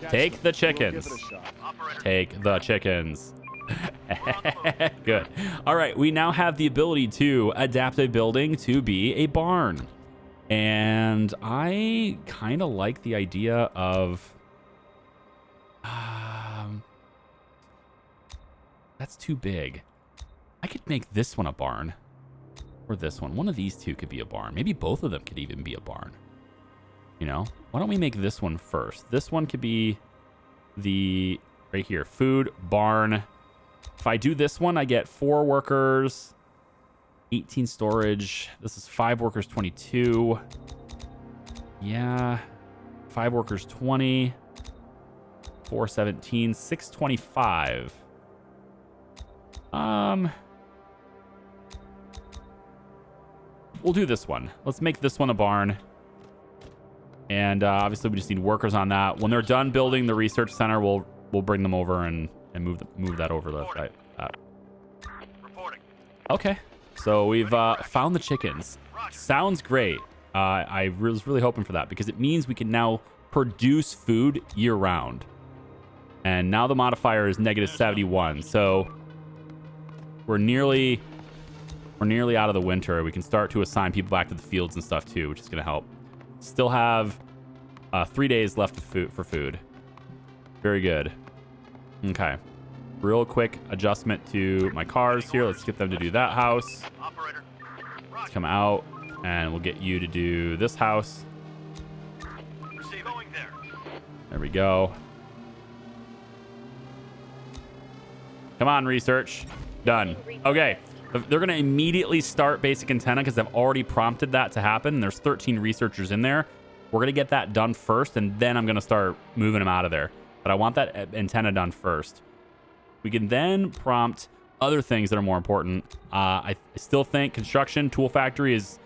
Gotcha. Take the chickens. We'll give it a shot. Take the chickens. Good. All right, we now have the ability to adapt a building to be a barn. And I kind of like the idea of... that's too big. I could make this one a barn. Or this one. One of these two could be a barn. Maybe both of them could even be a barn. You know? Why don't we make this one first? This one could be the... right here. Food, barn. If I do this one, I get 4 workers... 18 storage. This is 5 workers, 22. Yeah. 5 workers, 20. 4, 17. 625. We'll do this one. Let's make this one a barn. And obviously we just need workers on that. When they're done building the research center, we'll bring them over and move that over left. Okay. So we've found the chickens. Sounds great. I was really hoping for that because it means we can now produce food year round. And now the modifier is -71. So we're nearly out of the winter. We can start to assign people back to the fields and stuff too, which is going to help. Still have 3 days left for food. Very good. Okay. Real quick adjustment to my cars here. Let's get them to do that house. Operator. Let's come out, and we'll get you to do this house. Receive. Going there. There we go. Come on, research. Done. Okay. They're going to immediately start basic antenna because I've already prompted that to happen. There's 13 researchers in there. We're going to get that done first, and then I'm going to start moving them out of there. But I want that antenna done first. We can then prompt other things that are more important. I still think construction, tool factory is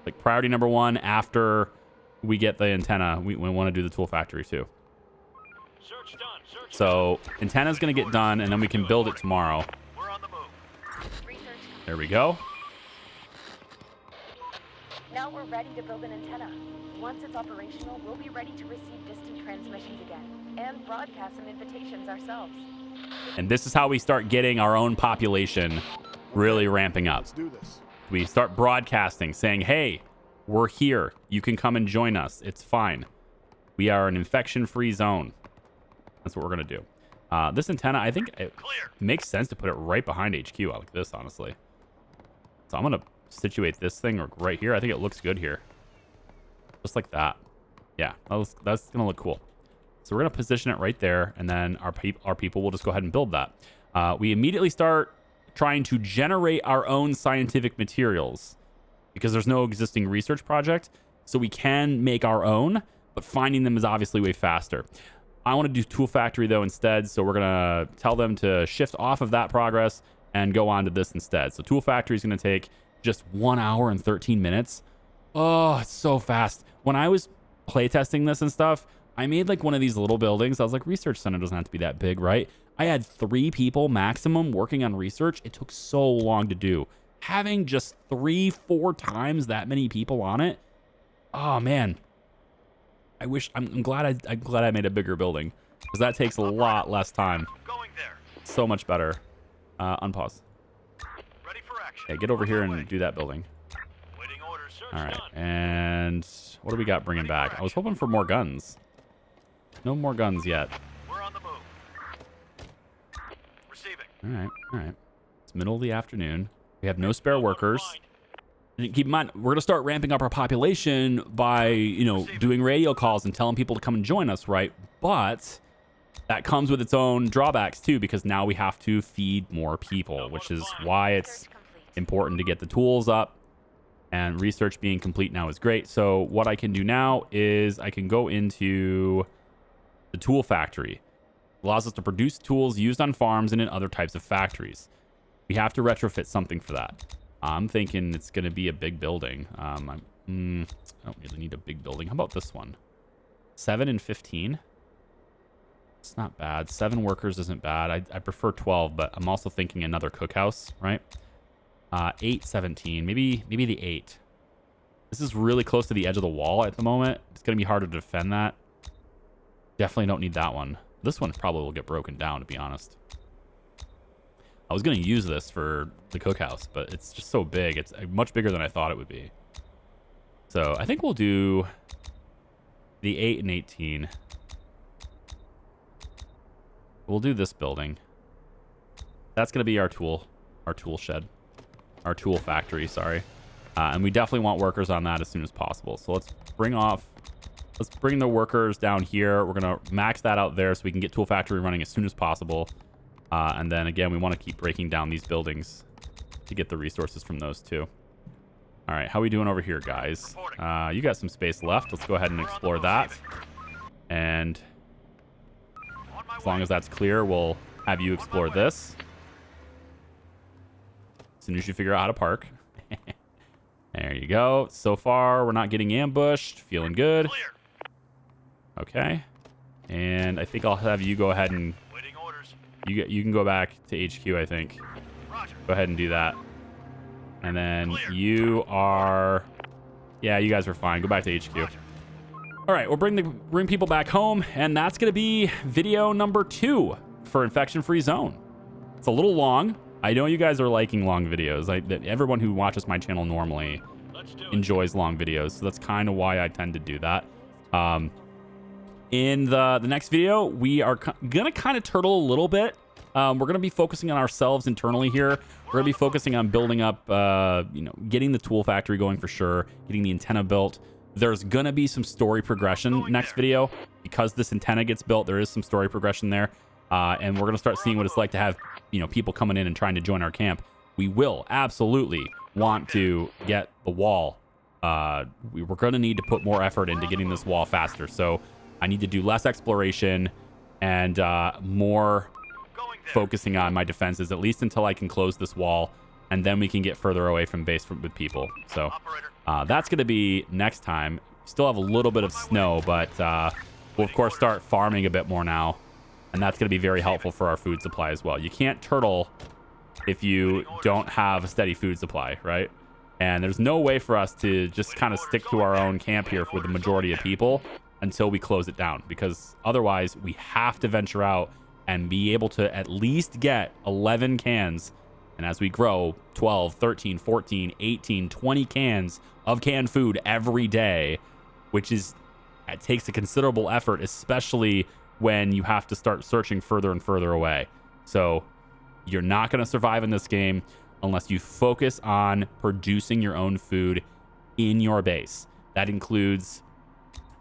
like priority number 1 after we get the antenna. We want to do the tool factory too. Search done. Search So antenna's going to get done, and then we can build it tomorrow. We're on the move. There we go. Now we're ready to build an antenna. Once it's operational, we'll be ready to receive distant transmissions again and broadcast some invitations ourselves. And this is how we start getting our own population really ramping up. Let's do this. We start broadcasting, saying, hey, we're here. You can come and join us. It's fine. We are an infection-free zone. That's what we're going to do. This antenna, I think it makes sense to put it right behind HQ. I like this, honestly. So I'm going to situate this thing right here. I think it looks good here. Just like that. Yeah, that's going to look cool. So we're going to position it right there, and then our people will just go ahead and build that. We immediately start trying to generate our own scientific materials because there's no existing research project. So we can make our own, but finding them is obviously way faster. I want to do tool factory though instead. So we're going to tell them to shift off of that progress and go on to this instead. So tool factory is going to take just 1 hour and 13 minutes. Oh, it's so fast. When I was playtesting this and stuff, I made like one of these little buildings. I was like, research center doesn't have to be that big, right? I had 3 people maximum working on research. It took so long to do. Having just 3-4 times that many people on it. Oh man. I'm glad I made a bigger building because that takes a lot less time. Going there. So much better. Unpause. Ready for action. Okay, get over here and do that building. Waiting orders. Search All right. done. And what do we got bringing back? I was hoping for more guns. No more guns yet. We're on the move. Receiving. All right. It's middle of the afternoon. We have no spare workers. And keep in mind, we're going to start ramping up our population by, doing radio calls and telling people to come and join us, right? But that comes with its own drawbacks too, because now we have to feed more people, which is why it's important to get the tools up. And research being complete now is great. So what I can do now is I can go into the tool factory. It allows us to produce tools used on farms and in other types of factories. We have to retrofit something for that. I'm thinking it's going to be a big building. I don't really need a big building. How about this one? 7 and 15. It's not bad. 7 workers isn't bad. I prefer 12, but I'm also thinking another cookhouse, right? 8, 17. Maybe the 8. This is really close to the edge of the wall at the moment. It's going to be harder to defend that. Definitely don't need that one. This one probably will get broken down, to be honest. I was going to use this for the cookhouse, but it's just so big. It's much bigger than I thought it would be. So I think we'll do the 8 and 18. We'll do this building. That's going to be our tool shed. Our tool factory, sorry. And we definitely want workers on that as soon as possible. So let's bring the workers down here. We're going to max that out there so we can get tool factory running as soon as possible. And then again, we want to keep breaking down these buildings to get the resources from those too. All right, how are we doing over here, guys? You got some space left. Let's go ahead and explore that. And as long as that's clear, we'll have you explore this. As soon as you figure out how to park. There you go. So far, we're not getting ambushed. Feeling good. Okay. And I think I'll have you go ahead and... You can go back to HQ, I think. Go ahead and do that. And then you are... Yeah, you guys are fine. Go back to HQ. All right, we'll bring people back home, and that's going to be video number 2 for Infection Free Zone. It's a little long. I know you guys are liking long videos. Everyone who watches my channel normally enjoys long videos, so that's kind of why I tend to do that. In the next video, we are gonna kind of turtle a little bit. We're gonna be focusing on ourselves internally here. We're gonna be focusing on building up, getting the tool factory going for sure, getting the antenna built. There's gonna be some story progression next video because this antenna gets built. There is some story progression there, and we're gonna start seeing what it's like to have people coming in and trying to join our camp. We will absolutely want to get the wall. We're gonna need to put more effort into getting this wall faster. So I need to do less exploration and more focusing on my defenses, at least until I can close this wall, and then we can get further away from base with people. So that's going to be next time. Still have a little bit of snow, but we'll, of course, start farming a bit more now, and that's going to be very helpful for our food supply as well. You can't turtle if you don't have a steady food supply, right? And there's no way for us to just kind of stick to our own camp here for the majority of people until we close it down, because otherwise we have to venture out and be able to at least get 11 cans. And as we grow, 12, 13, 14, 18, 20 cans of canned food every day, which it takes a considerable effort, especially when you have to start searching further and further away. So you're not going to survive in this game unless you focus on producing your own food in your base. That includes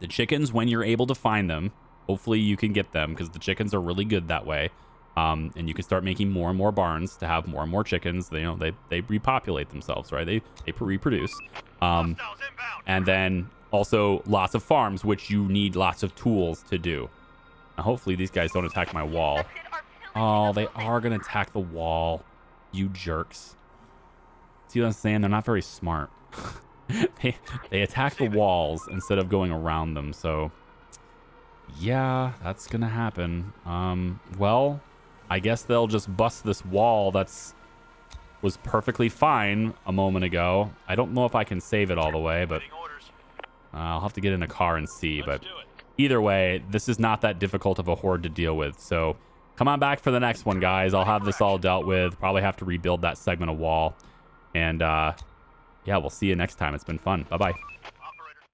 the chickens when you're able to find them. Hopefully you can get them, because the chickens are really good that way. And you can start making more and more barns to have more and more chickens. They repopulate themselves, right? They reproduce. And then also lots of farms, which you need lots of tools to do. Now, hopefully these guys don't attack my wall. Oh, they are going to attack the wall. You jerks. See what I'm saying? They're not very smart. They attack the walls instead of going around them. So yeah, that's gonna happen. Well, I guess they'll just bust this wall was perfectly fine a moment ago. I don't know if I can save it all the way, but I'll have to get in a car and see. But either way, this is not that difficult of a horde to deal with. So come on back for the next one, guys. I'll have this all dealt with. Probably have to rebuild that segment of wall. And yeah, we'll see you next time. It's been fun. Bye-bye.